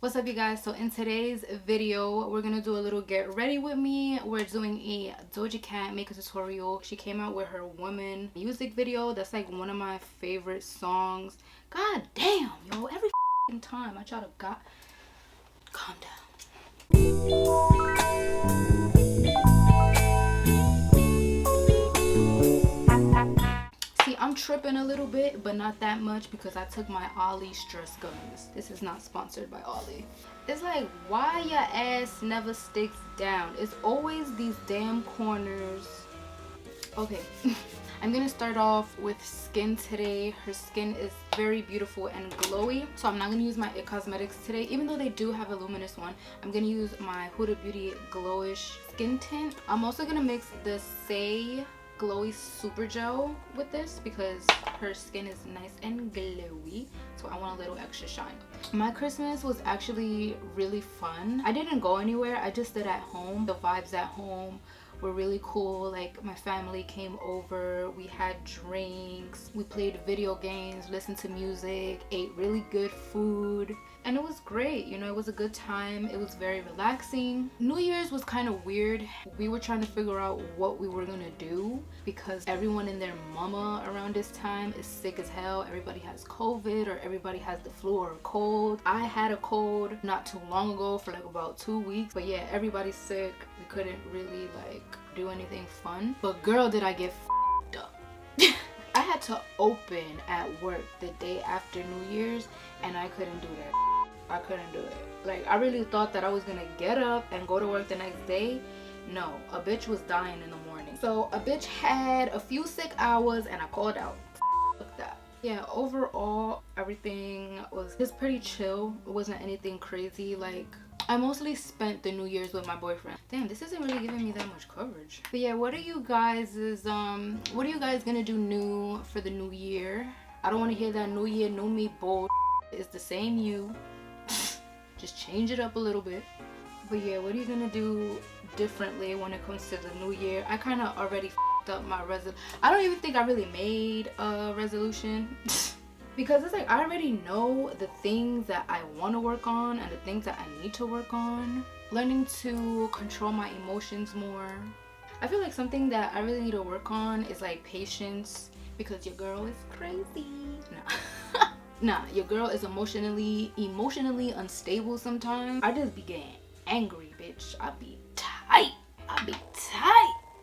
What's up, you guys? So in today's video we're gonna do a little get ready with me. We're doing a Doja Cat makeup tutorial. She came out with her Woman music video. That's like one of my favorite songs. God damn, yo, every time I try to calm down. I'm tripping a little bit, but not that much because I took my Ollie stress guns. This is not sponsored by Ollie. It's like, why your ass never sticks down? It's always these damn corners. Okay. I'm gonna start off with skin today. Her skin is very beautiful and glowy, so I'm not gonna use my It Cosmetics today, even though they do have a luminous one. I'm gonna use my Huda Beauty glowish skin tint. I'm also gonna mix the Say Glowy Super Gel with this because her skin is nice and glowy, so I want a little extra shine. My Christmas was actually really fun. I didn't go anywhere, I just did at home. The vibes at home were really cool. Like, my family came over, we had drinks, we played video games, listened to music, ate really good food, and it was great. You know, it was a good time. It was very relaxing. New Year's was kind of weird. We were trying to figure out what we were gonna do because everyone and their mama around this time is sick as hell. Everybody has COVID or everybody has the flu or a cold. I had a cold not too long ago for like about 2 weeks, but yeah, everybody's sick. We couldn't really like do anything fun, but girl, did I get f***ed up. I had to open at work the day after New Year's and I couldn't do that. I couldn't do it. Like, I really thought that I was gonna get up and go to work the next day. No, a bitch was dying in the morning. So a bitch had a few sick hours and I called out. Fuck that. Yeah, overall everything was just pretty chill. It wasn't anything crazy. Like, I mostly spent the New Year's with my boyfriend. Damn, this isn't really giving me that much coverage. But yeah, what are you guys gonna do new for the new year? I don't want to hear that new year, new me bull. It's the same you. Just change it up a little bit. But yeah, what are you gonna do differently when it comes to the new year? I kind of already f***ed up my I don't even think I really made a resolution. Because it's like, I already know the things that I want to work on and the things that I need to work on. Learning to control my emotions more. I feel like something that I really need to work on is like patience, because your girl is crazy. Nah, your girl is emotionally unstable sometimes. I just be getting angry, bitch. I be tight.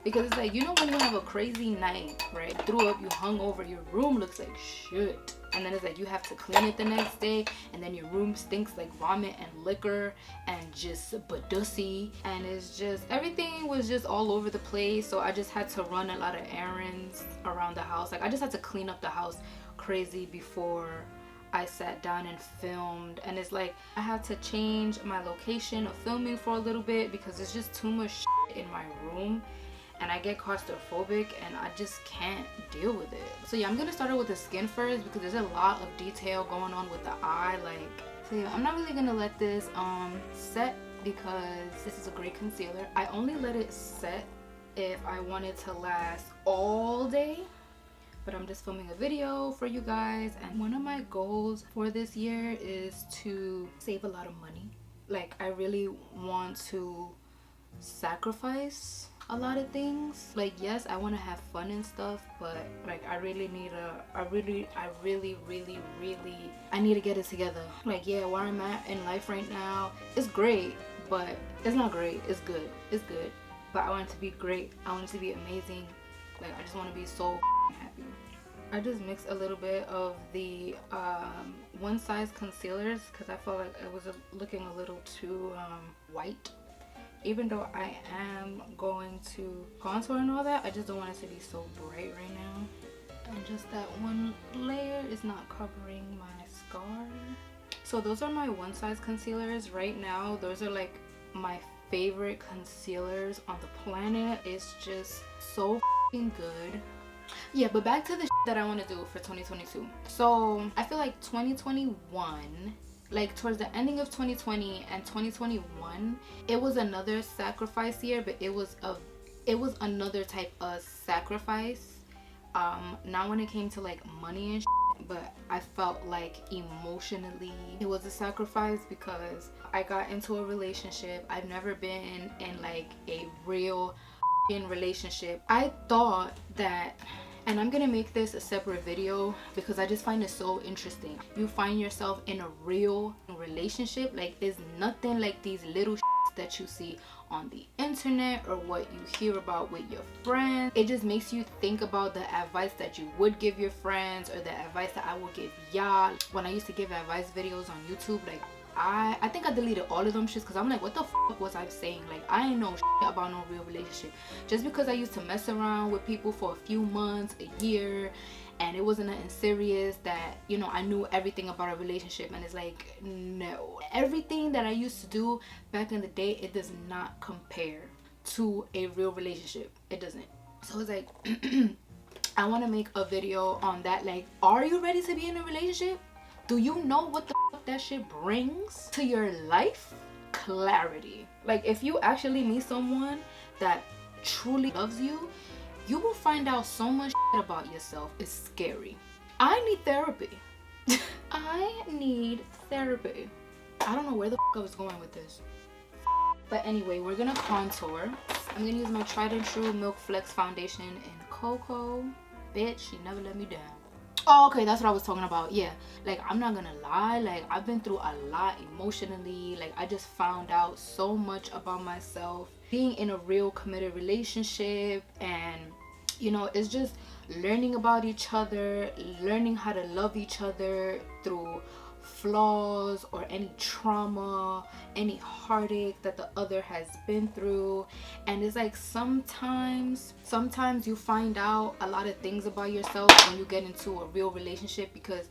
Because it's like, you know when you have a crazy night, right? Threw up, you hung over, your room looks like shit. And then it's like you have to clean it the next day, and then your room stinks like vomit and liquor and just badussy. And it's just, everything was just all over the place. So I just had to run a lot of errands around the house. Like, I just had to clean up the house crazy before I sat down and filmed. And it's like, I had to change my location of filming for a little bit because there's just too much shit in my room. And I get claustrophobic and I just can't deal with it. So yeah, I'm gonna start out with the skin first because there's a lot of detail going on with the eye. Like, so yeah, I'm not really gonna let this set because this is a great concealer. I only let it set if I want it to last all day. But I'm just filming a video for you guys, and one of my goals for this year is to save a lot of money. Like, I really want to sacrifice a lot of things. Like, yes, I want to have fun and stuff, but like, I really need I need to get it together. Like, yeah, where I'm at in life right now is great, but it's not great. It's good. But I want it to be great. I want it to be amazing. Like, I just want to be so happy. I just mixed a little bit of the one size concealers because I felt like it was looking a little too white. Even though I am going to contour and all that, I just don't want it to be so bright right now. And just that one layer is not covering my scar. So those are my one size concealers right now. Those are like my favorite concealers on the planet. It's just so f***ing good. Yeah, but back to the that I want to do for 2022. So I feel like 2021, like towards the ending of 2020 and 2021, it was another sacrifice year, but it was another type of sacrifice. Not when it came to like money and but I felt like emotionally it was a sacrifice because I got into a relationship. I've never been in like a real relationship. I thought that, and I'm gonna make this a separate video because I just find it so interesting. You find yourself in a real relationship, like there's nothing like these little that you see on the internet or what you hear about with your friends. It just makes you think about the advice that you would give your friends or the advice that I would give y'all. When I used to give advice videos on YouTube, like I think I deleted all of them shits because I'm like, what the fuck was I saying? Like, I ain't know shit about no real relationship. Just because I used to mess around with people for a few months, a year, and it wasn't nothing serious that, you know, I knew everything about a relationship. And it's like, no. Everything that I used to do back in the day, it does not compare to a real relationship. It doesn't. So it's like, I want to make a video on that. Like, are you ready to be in a relationship? Do you know what the fuck that shit brings to your life? Clarity. Like, if you actually meet someone that truly loves you, you will find out so much shit about yourself. It's scary. I need therapy. I need therapy. I don't know where the fuck I was going with this. But anyway, we're gonna contour. I'm gonna use my tried and true Milk Flex foundation in Cocoa. Bitch, she never let me down. Oh, okay, that's what I was talking about. Yeah, like, I'm not gonna lie, like, I've been through a lot emotionally. Like, I just found out so much about myself being in a real committed relationship, and you know, it's just learning about each other, learning how to love each other through flaws or any trauma, any heartache that the other has been through. And it's like sometimes you find out a lot of things about yourself when you get into a real relationship, because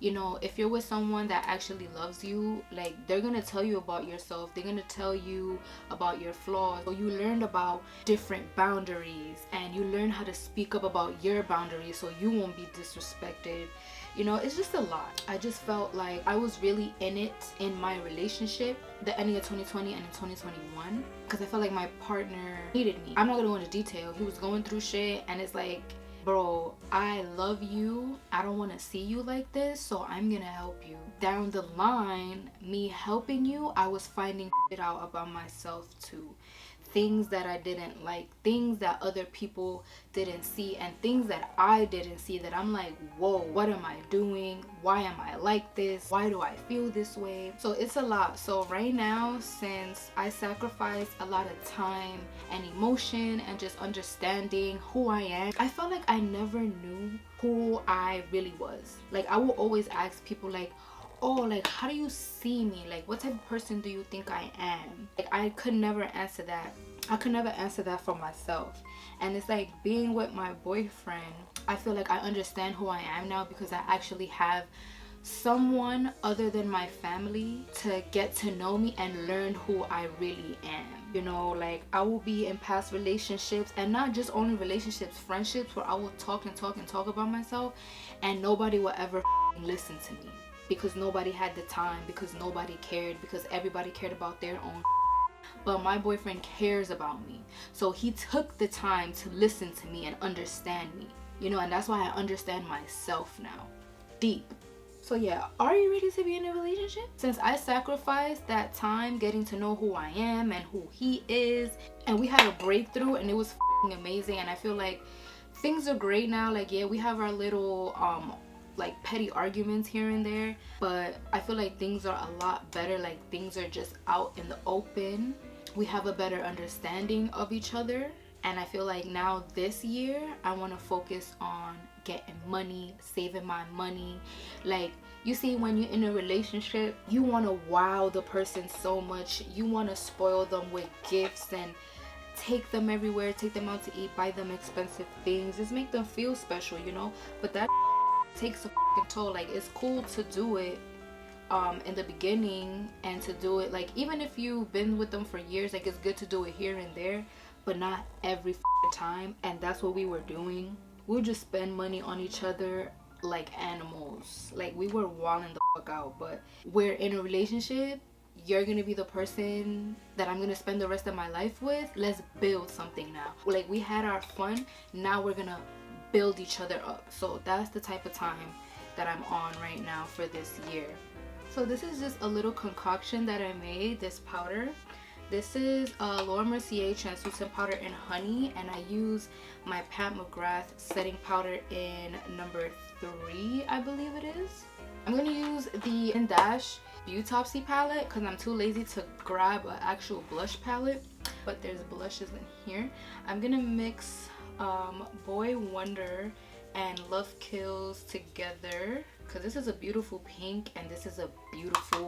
you know, if you're with someone that actually loves you, like, they're gonna tell you about yourself, they're gonna tell you about your flaws. So you learned about different boundaries, and you learn how to speak up about your boundaries so you won't be disrespected. You know, it's just a lot. I just felt like I was really in it in my relationship, the ending of 2020 and in 2021, because I felt like my partner needed me. I'm not gonna go into detail. He was going through shit, and it's like, bro, I love you. I don't want to see you like this, so I'm gonna help you. Down the line, me helping you, I was finding shit out about myself too. Things that I didn't like, things that other people didn't see, and things that I didn't see that I'm like, whoa, what am I doing? Why am I like this? Why do I feel this way? So it's a lot. So right now, since I sacrificed a lot of time and emotion and just understanding who I am, I felt like I never knew who I really was. Like, I will always ask people like, oh, like, how do you see me? Like, what type of person do you think I am? Like, I could never answer that. I could never answer that for myself. And it's like, being with my boyfriend, I feel like I understand who I am now, because I actually have someone other than my family to get to know me and learn who I really am. You know, like, I will be in past relationships, and not just only relationships, friendships, where I will talk about myself, and nobody will ever listen to me. Because nobody had the time, because nobody cared, because everybody cared about their own. But my boyfriend cares about me, so he took the time to listen to me and understand me, you know. And that's why I understand myself now, deep. So yeah, are you ready to be in a relationship? Since I sacrificed that time getting to know who I am and who he is, and we had a breakthrough, and it was amazing, and I feel like things are great now. Like, yeah, we have our little like petty arguments here and there, but I feel like things are a lot better. Like, things are just out in the open. We have a better understanding of each other, and I feel like now this year I want to focus on getting money, saving my money. Like, you see, when you're in a relationship, you want to wow the person so much. You want to spoil them with gifts and take them everywhere, take them out to eat, buy them expensive things, just make them feel special, you know. But that takes a toll. Like, it's cool to do it in the beginning, and to do it, like, even if you've been with them for years, like, it's good to do it here and there, but not every time. And that's what we were doing. We'll just spend money on each other like animals. Like, we were wilding the fuck out. But we're in a relationship. You're gonna be the person that I'm gonna spend the rest of my life with. Let's build something now. Like, we had our fun, now we're gonna build each other up. So that's the type of time that I'm on right now for this year. So this is just a little concoction that I made, this powder. This is Laura Mercier translucent powder in honey, and I use my Mcgrath setting powder in number 3, I believe it is. I'm gonna use the Dash Beautopsy palette because I'm too lazy to grab an actual blush palette, but there's blushes in here. I'm gonna mix Boy Wonder and Love Kills together because this is a beautiful pink and this is a beautiful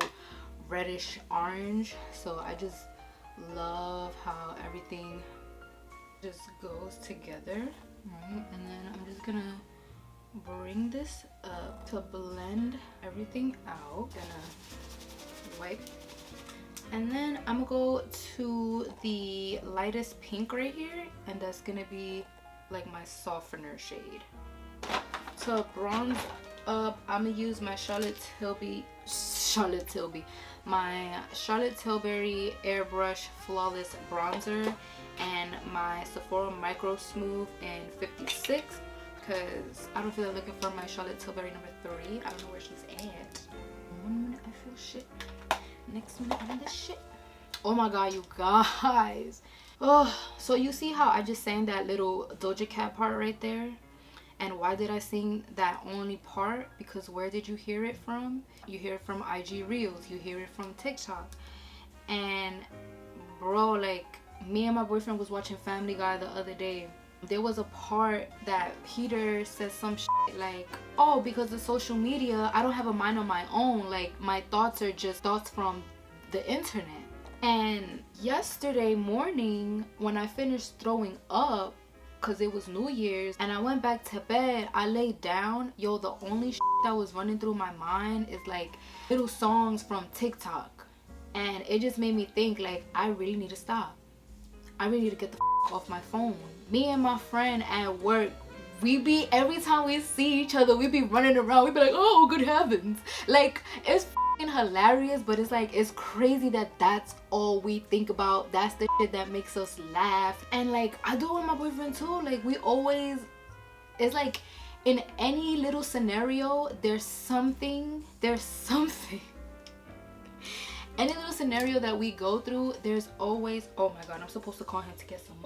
reddish orange. So I just love how everything just goes together, right? And then I'm just gonna bring this up to blend everything out. Gonna wipe, and then I'm gonna go to the lightest pink right here, and that's gonna be like my softener shade. To bronze up, I'm gonna use my Charlotte Tilbury Airbrush Flawless Bronzer and my Sephora Micro Smooth in 56 because I don't feel like looking for my Charlotte Tilbury number 3. I don't know where she's at. 1 minute I feel shit, next minute I'm in this shit. Oh my god, you guys. Oh, so you see how I just sang that little Doja Cat part right there? And why did I sing that only part? Because where did you hear it from? You hear it from IG Reels. You hear it from TikTok. And bro, like, me and my boyfriend was watching Family Guy the other day. There was a part that Peter says some shit like, oh, because of social media, I don't have a mind on my own. Like, my thoughts are just thoughts from the internet. And yesterday morning, when I finished throwing up, because it was New Year's and I went back to bed, I laid down. Yo, the only shit that was running through my mind is like little songs from TikTok, and it just made me think like I really need to stop. I really need to get the off my phone. Me and my friend at work, we be, every time we see each other, we be running around, we be like, oh good heavens, like it's hilarious, but it's like, it's crazy that that's all we think about. That's the shit that makes us laugh. And like, I do it with my boyfriend too. Like, we always, it's like in any little scenario, there's something any little scenario that we go through, there's always, oh my god, I'm supposed to call him to get some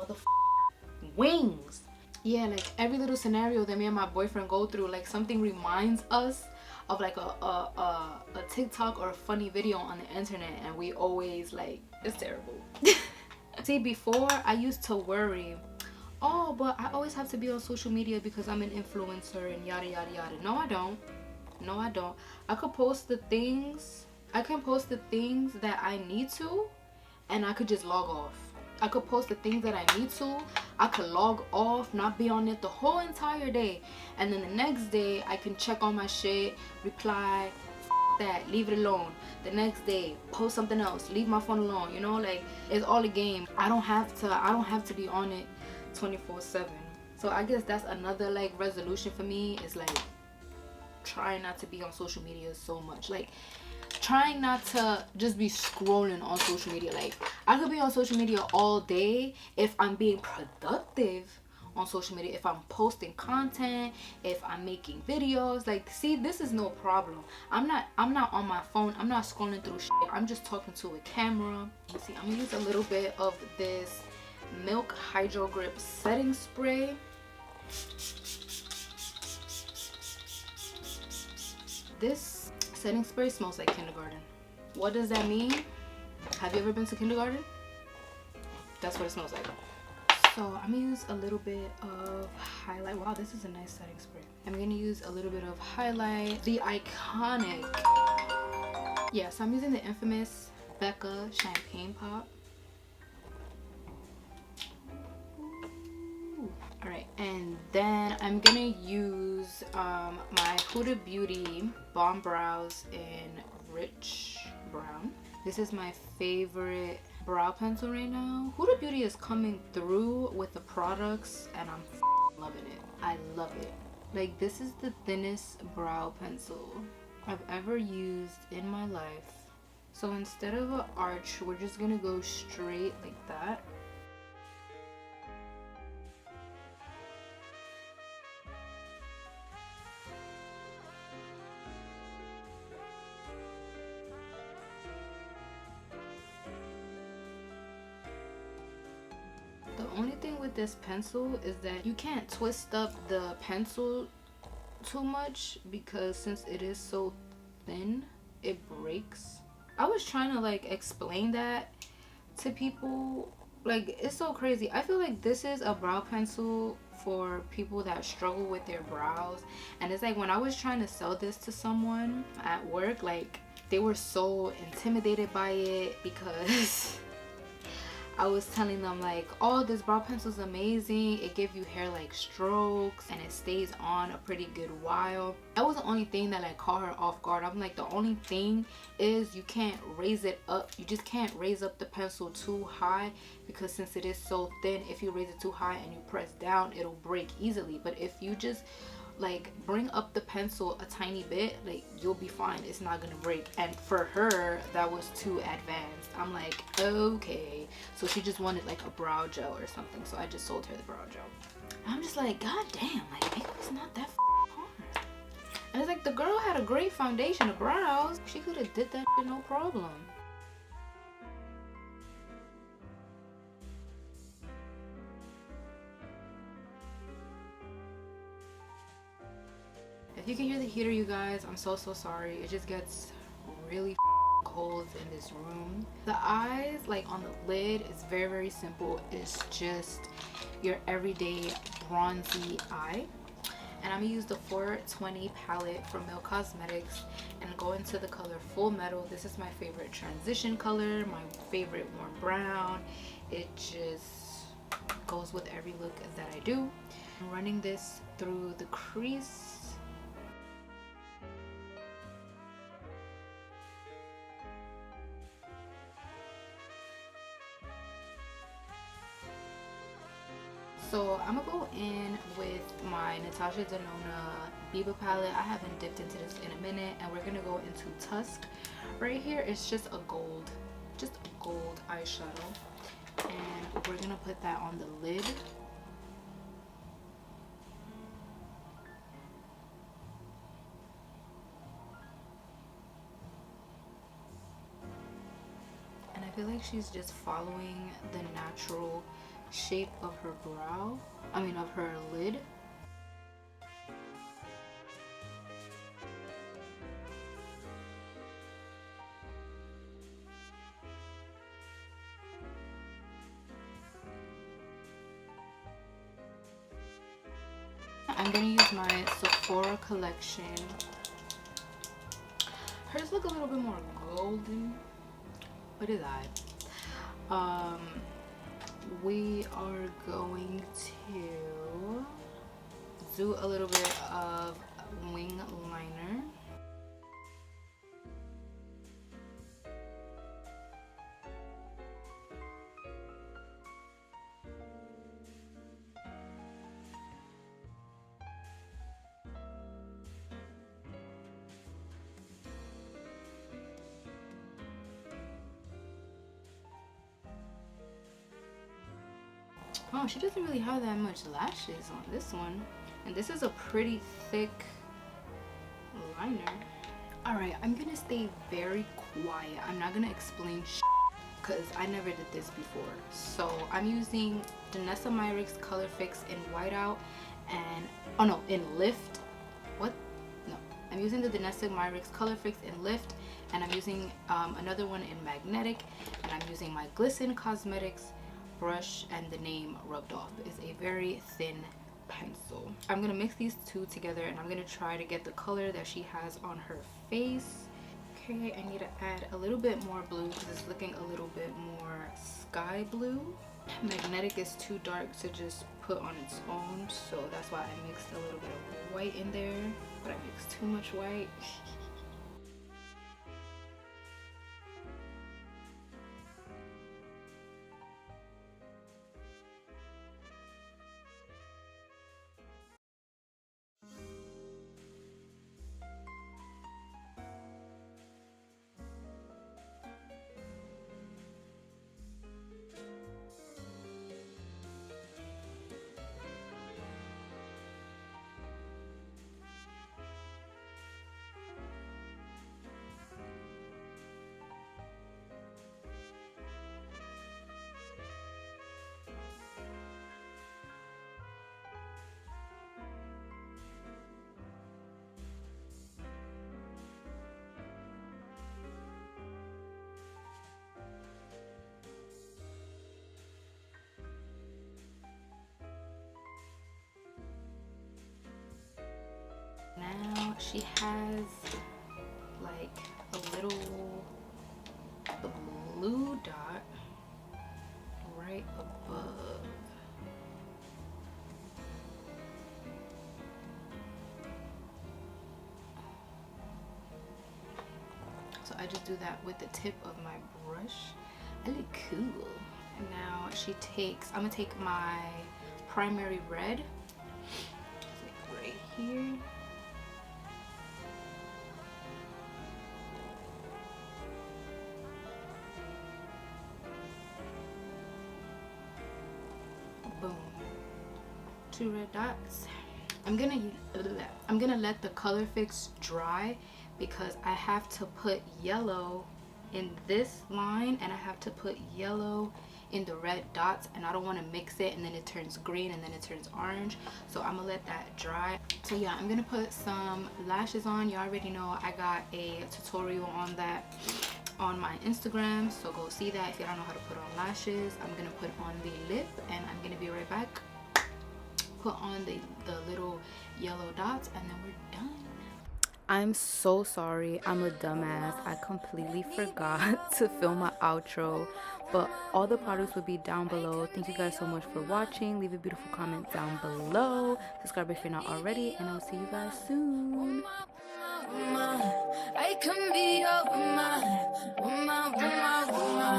wings. Yeah, like every little scenario that me and my boyfriend go through, like something reminds us of like a TikTok or a funny video on the internet, and we always like, it's terrible. See, before I used to worry, oh, but I always have to be on social media because I'm an influencer and yada yada yada. No, I don't. No, I don't. I could post the things, I can post the things that I need to, and I could just log off. I could post the things that I need to, I could log off, not be on it the whole entire day, and then the next day I can check on my shit, reply, that, leave it alone. The next day, post something else, leave my phone alone, you know, like it's all a game. I don't have to be on it 24/7. So I guess that's another like resolution for me, is like trying not to be on social media so much. Like, trying not to just be scrolling on social media. Like, I could be on social media all day if I'm being productive on social media, if I'm posting content, if I'm making videos. Like, see, this is no problem. I'm not on my phone, I'm not scrolling through shit, I'm just talking to a camera. You see, I'm gonna use a little bit of this Milk Hydro Grip setting spray. This setting spray smells like kindergarten. What does that mean? Have you ever been to kindergarten? That's what it smells like. So I'm gonna use a little bit of highlight. Wow, this is a nice setting spray. I'm gonna use a little bit of highlight. The iconic, yeah, so I'm using the infamous Becca Champagne Pop. All right, and then I'm gonna use my Huda Beauty Bomb Brows in Rich Brown. This is my favorite brow pencil right now. Huda Beauty is coming through with the products, and I'm loving it. I love it. Like, this is the thinnest brow pencil I've ever used in my life. So instead of an arch, we're just gonna go straight like that. with this pencil is that you can't twist up the pencil too much because since it is so thin, it breaks. I was trying to like explain that to people. Like, it's so crazy. I feel like this is a brow pencil for people that struggle with their brows, and it's like when I was trying to sell this to someone at work, like they were so intimidated by it because I was telling them like, oh, this brow pencil is amazing, it gives you hair like strokes and it stays on a pretty good while. That was the only thing that like caught her off guard. I'm like, the only thing is you can't raise it up. You just can't raise up the pencil too high, because since it is so thin, if you raise it too high and you press down, it'll break easily. But if you just like bring up the pencil a tiny bit, like you'll be fine, it's not gonna break. And for her, that was too advanced. I'm like, okay. So she just wanted like a brow gel or something, so I just sold her the brow gel. I'm just like, god damn, like makeup's not that hard. And it's like, the girl had a great foundation of brows, she could have did that shit no problem. If you can hear the heater, you guys, I'm so sorry. It just gets really cold in this room. The eyes, like on the lid, is very simple. It's just your everyday bronzy eye. And I'm gonna use the 420 palette from Milk Cosmetics and go into the color Full Metal. This is my favorite transition color, my favorite warm brown. It just goes with every look that I do. I'm running this through the crease. So I'm gonna go in with my Natasha Denona Biba palette. I haven't dipped into this in a minute, and we're gonna go into Tusk. Right here, it's just a gold eyeshadow, and we're gonna put that on the lid. And I feel like she's just following the natural shape of her brow, of her lid. I'm gonna use my Sephora collection. Hers look a little bit more golden, but it's alright. We are going to do a little bit of wing liner. Oh, she doesn't really have that much lashes on this one. And this is a pretty thick liner. Alright, I'm gonna stay very quiet. I'm not gonna explain because I never did this before. So I'm using Danessa Myricks Colorfix in Whiteout and, oh no, in Lift. What? No. I'm using the Danessa Myricks Colorfix in Lift, and I'm using another one in Magnetic, and I'm using my Glisten Cosmetics brush, and the name Rubbed Off is a very thin pencil. I'm gonna mix these two together, and I'm gonna try to get the color that she has on her face. Okay, I need to add a little bit more blue because it's looking a little bit more sky blue. Magnetic is too dark to just put on its own, so that's why I mixed a little bit of white in there, but I mixed too much white. she has like a little blue dot right above. So I just do that with the tip of my brush. I look cool. And now she takes, I'm gonna take my primary red, like right here. Boom. 2 red dots. I'm gonna let the Colorfix dry because I have to put yellow in this line and I have to put yellow in the red dots, and I don't want to mix it and then it turns green and then it turns orange. So I'm gonna let that dry. So yeah, I'm gonna put some lashes on. You already know I got a tutorial on that on my Instagram, so go see that if you don't know how to put on lashes. I'm gonna put on the lip and I'm gonna be right back. Put on the little yellow dots and then we're done. I'm so sorry, I'm a dumbass. I completely forgot to film my outro, but all the products will be down below. Thank you guys so much for watching. Leave a beautiful comment down below. Subscribe if you're not already, and I'll see you guys soon. I can be your woman,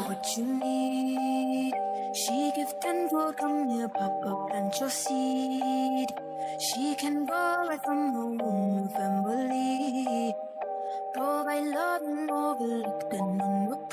what you need. She give 10 for come here, pop up, plant your seed. She can go right from home.